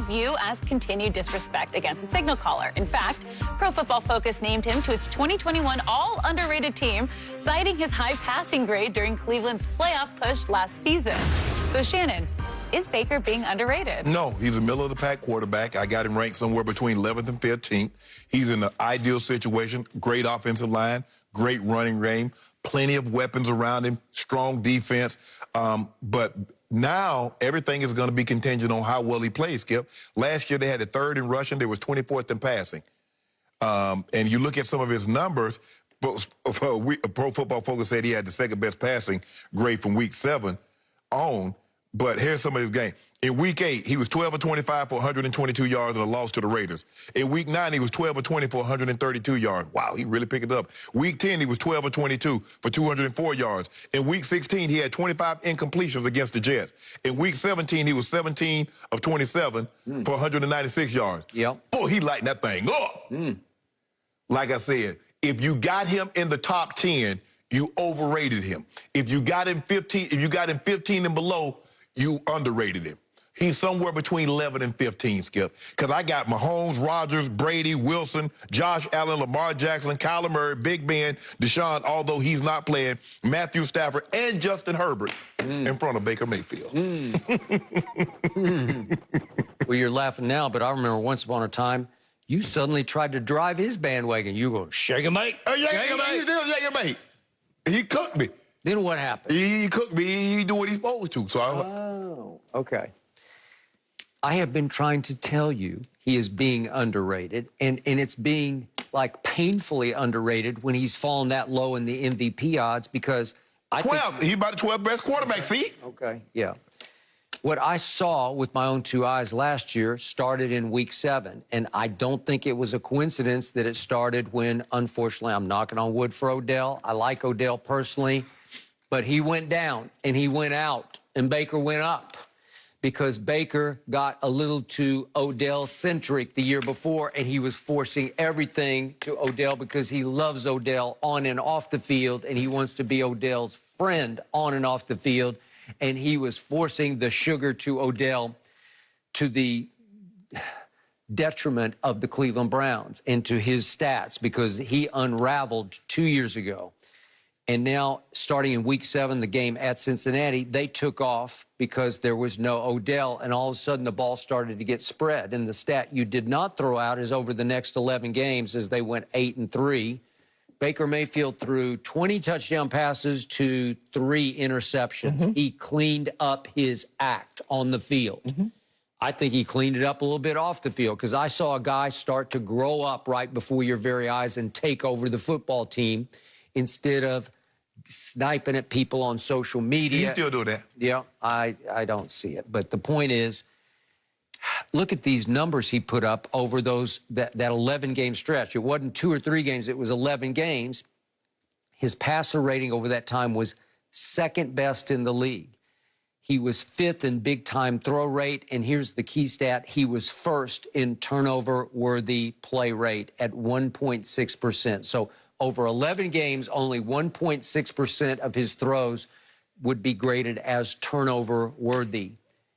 view as continued disrespect against the signal caller. In fact, Pro Football Focus named him to its 2021 all-underrated team, citing his high passing grade during Cleveland's playoff push last season. So, Shannon, is Baker being underrated? No, he's a middle-of-the-pack quarterback. I got him ranked somewhere between 11th and 15th. He's in the ideal situation, great offensive line, great running game, plenty of weapons around him, strong defense. But now everything is going to be contingent on how well he plays, Skip. Last year they had the third in rushing. They was 24th in passing. And you look at some of his numbers, Pro Football Focus said he had the second-best passing grade from Week 7 on. But here's some of his game. In Week 8, he was 12 of 25 for 122 yards and a loss to the Raiders. In Week 9, he was 12 of 20 for 132 yards. Wow, he really picked it up. Week 10, he was 12 of 22 for 204 yards. In Week 16, he had 25 incompletions against the Jets. In Week 17, he was 17 of 27 for 196 yards. Yep. Boy, he lightened that thing up. Like I said, if you got him in the top 10, you overrated him. If you got him 15 and below, you underrated him. He's somewhere between 11 and 15, Skip. Because I got Mahomes, Rodgers, Brady, Wilson, Josh Allen, Lamar Jackson, Kyler Murray, Big Ben, Deshaun, although he's not playing, Matthew Stafford, and Justin Herbert in front of Baker Mayfield. Well, you're laughing now, but I remember once upon a time, you suddenly tried to drive his bandwagon. You go, shake him, mate. Shake him, mate. He cooked me. Then what happened? He cooked me. He do what he's supposed to. So okay. I have been trying to tell you he is being underrated, and it's being, like, painfully underrated when he's fallen that low in the MVP odds because I 12. He's about the 12th best quarterback, see? Okay, yeah. What I saw with my own two eyes last year started in Week 7, and I don't think it was a coincidence that it started when, unfortunately, I'm knocking on wood for Odell. I like Odell personally, but he went down and he went out, and Baker went up because Baker got a little too Odell-centric the year before, and he was forcing everything to Odell because he loves Odell on and off the field, and he wants to be Odell's friend on and off the field. And he was forcing the sugar to Odell to the detriment of the Cleveland Browns and to his stats because he unraveled 2 years ago. And now, starting in Week 7, the game at Cincinnati, they took off because there was no Odell, and all of a sudden the ball started to get spread. And the stat you did not throw out is over the next 11 games as they went 8-3. Baker Mayfield threw 20 touchdown passes to 3 interceptions. He cleaned up his act on the field. I think he cleaned it up a little bit off the field because I saw a guy start to grow up right before your very eyes and take over the football team instead of sniping at people on social media. He still do that. Yeah, I don't see it. But the point is, look at these numbers he put up over that 11-game stretch. It wasn't 2 or 3 games. It was 11 games. His passer rating over that time was second best in the league. He was 5th in big-time throw rate, and here's the key stat. He was 1st in turnover-worthy play rate at 1.6%. So over 11 games, only 1.6% of his throws would be graded as turnover-worthy.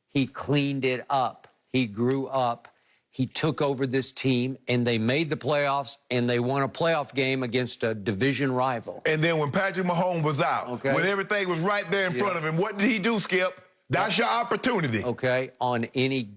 He cleaned it up. He grew up. He took over this team, and they made the playoffs, and they won a playoff game against a division rival. And then when Patrick Mahomes was out, when everything was right there in front of him, what did he do, Skip? That's your opportunity. Okay, on any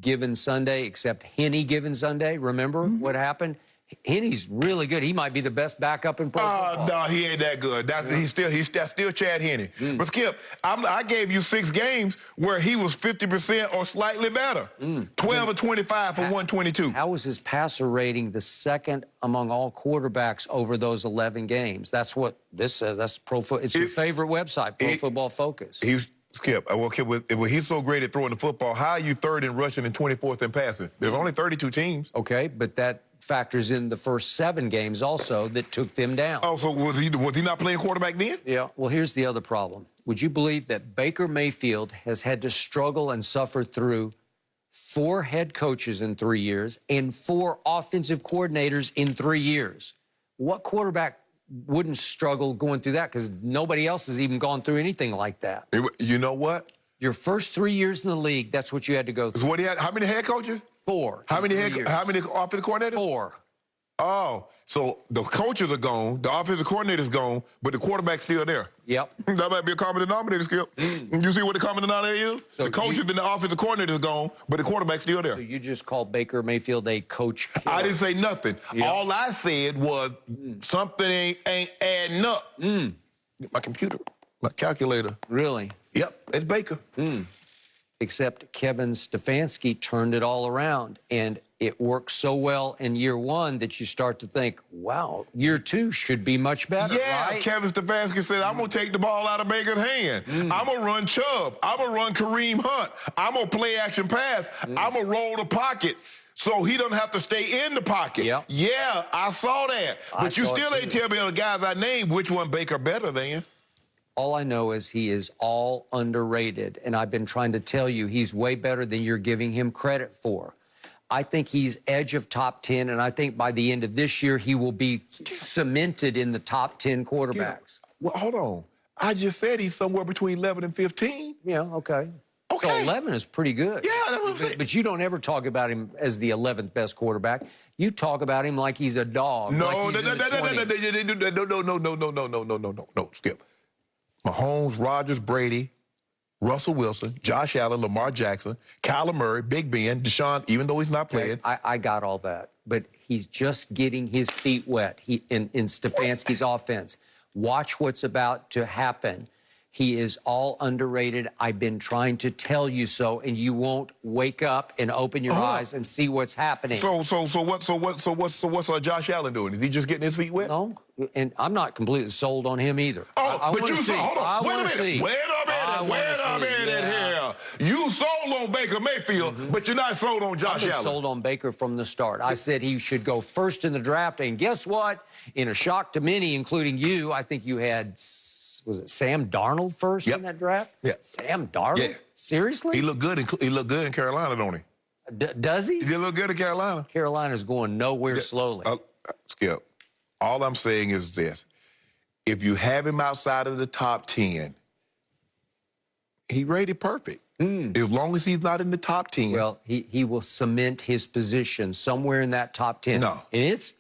given Sunday, except any given Sunday, remember what happened? Henny's really good. He might be the best backup in pro football. No, he ain't that good. That's still Chad Henne. But Skip, I gave you 6 games where he was 50% or slightly better. 12 or 25 for 122. How was his passer rating the second among all quarterbacks over those 11 games? That's what this says. That's It's your favorite website, Pro Football Focus. Skip, he's so great at throwing the football. How are you 3rd in rushing and 24th in passing? There's only 32 teams. Okay, but that factors in the first 7 games also that took them down. Oh, so was he not playing quarterback then? Yeah, well, here's the other problem. Would you believe that Baker Mayfield has had to struggle and suffer through 4 head coaches in 3 years and 4 offensive coordinators in 3 years? What quarterback wouldn't struggle going through that? Because nobody else has even gone through anything like that. You know what? Your first 3 years in the league, that's what you had to go through. So what he had? How many head coaches? 4. How many offensive coordinators? 4. Oh, so the coaches are gone, the offensive coordinator's gone, but the quarterback's still there. Yep. That might be a common denominator, Skip. You see what the common denominator is? So the coaches and the offensive coordinator's gone, but the quarterback's still there. So you just called Baker Mayfield a coach killer. I didn't say nothing. Yep. All I said was something ain't adding up. My computer, my calculator. Really? Yep, it's Baker. Except Kevin Stefanski turned it all around, and it worked so well in year 1 that you start to think, wow, year 2 should be much better, Yeah, right? Kevin Stefanski said, I'm going to take the ball out of Baker's hand. I'm going to run Chubb. I'm going to run Kareem Hunt. I'm going to play action pass. I'm going to roll the pocket so he doesn't have to stay in the pocket. Yep. Yeah, I saw that. But you still ain't tell me the guys I named which one Baker better than. All I know is he is all underrated, and I've been trying to tell you he's way better than you're giving him credit for. I think he's edge of top 10, and I think by the end of this year, he will be cemented in the top 10 quarterbacks. Well, hold on. I just said he's somewhere between 11 and 15. Yeah, okay. Okay. So 11 is pretty good. Yeah, that's what I'm saying. But you don't ever talk about him as the 11th best quarterback. You talk about him like he's a dog. No, like he's in the 20s. no, Skip. Mahomes, Rodgers, Brady, Russell Wilson, Josh Allen, Lamar Jackson, Kyler Murray, Big Ben, Deshaun, even though he's not playing. I got all that. But he's just getting his feet wet in Stefanski's offense. Watch what's about to happen. He is all underrated. I've been trying to tell you so, and you won't wake up and open your eyes and see what's happening. So what's Josh Allen doing? Is he just getting his feet wet? No, and I'm not completely sold on him either. I but you see. hold on. Wait a minute. Wait a minute here. You sold on Baker Mayfield, but you're not sold on Josh Allen. I've been sold on Baker from the start. I said he should go first in the draft, and guess what? In a shock to many, including you, I think you had, was it Sam Darnold first in that draft? Yeah. Sam Darnold? Yeah. Seriously? He looked good. He looked good in Carolina, don't he? Does he? He did look good in Carolina. Carolina's going nowhere slowly. Skip, all I'm saying is this. If you have him outside of the top 10, he rated perfect. As long as he's not in the top 10. Well, he will cement his position somewhere in that top 10. No. And it's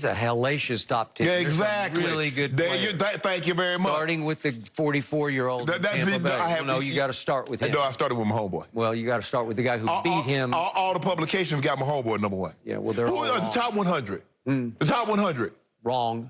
a hellacious top 10. Yeah, There's exactly. Really good players. Thank you very much. Starting with the 44-year-old Tampa Bay. No, you got to start with him. No, I started with my homeboy. Well, you got to start with the guy who beat him. All the publications got my homeboy number 1. Yeah, well, they're all wrong. The top 100. The top 100. Wrong.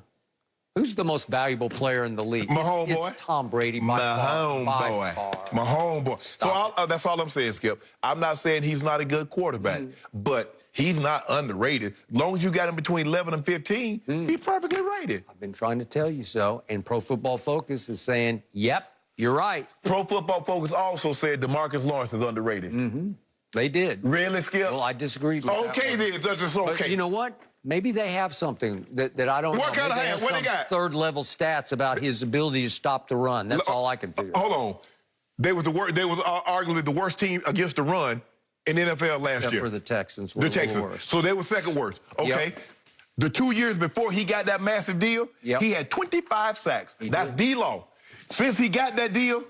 Who's the most valuable player in the league? My homeboy. It's Tom Brady by far. By far. My homeboy. So that's all I'm saying, Skip. I'm not saying he's not a good quarterback, but he's not underrated. As long as you got him between 11 and 15, he's perfectly rated. I've been trying to tell you so, and Pro Football Focus is saying, yep, you're right. Pro Football Focus also said DeMarcus Lawrence is underrated. They did. Really, Skip? Well, I disagreed with that. Okay, then. That's just okay. But you know what? Maybe they have something that I don't know. What kind of have? What they got? Third-level stats about his ability to stop the run. That's all I can figure. Hold on. They was arguably the worst team against the run in the NFL last Except year. for the Texans were the worst. So they were second worst. Okay. Yep. The 2 years before he got that massive deal, he had 25 sacks. That's D-Law. Since he got that deal,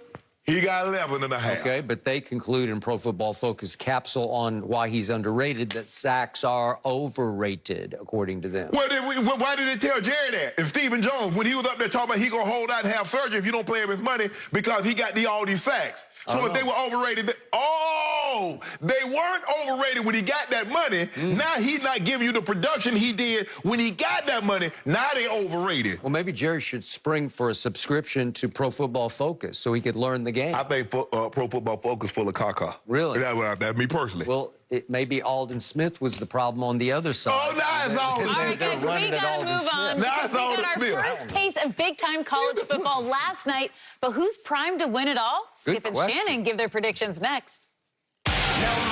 he got 11 and a half. Okay, but they conclude in Pro Football Focus capsule on why he's underrated that sacks are overrated, according to them. Well, why did they tell Jerry that? And Stephen Jones, when he was up there talking about he going to hold out and have surgery if you don't pay him his money because he got all these sacks. So if they were overrated, they weren't overrated when he got that money. Now he's not giving you the production he did when he got that money. Now they overrated. Well, maybe Jerry should spring for a subscription to Pro Football Focus so he could learn the game. I think Pro Football Focus full of caca. Really? That's me personally. Well, maybe Alden Smith was the problem on the other side. Oh, now it's Alden Smith. All right, guys, we got to move on. Now it's Alden Smith. We got our first taste of big-time college football last night, but who's primed to win it all? Skip and Shannon give their predictions next. No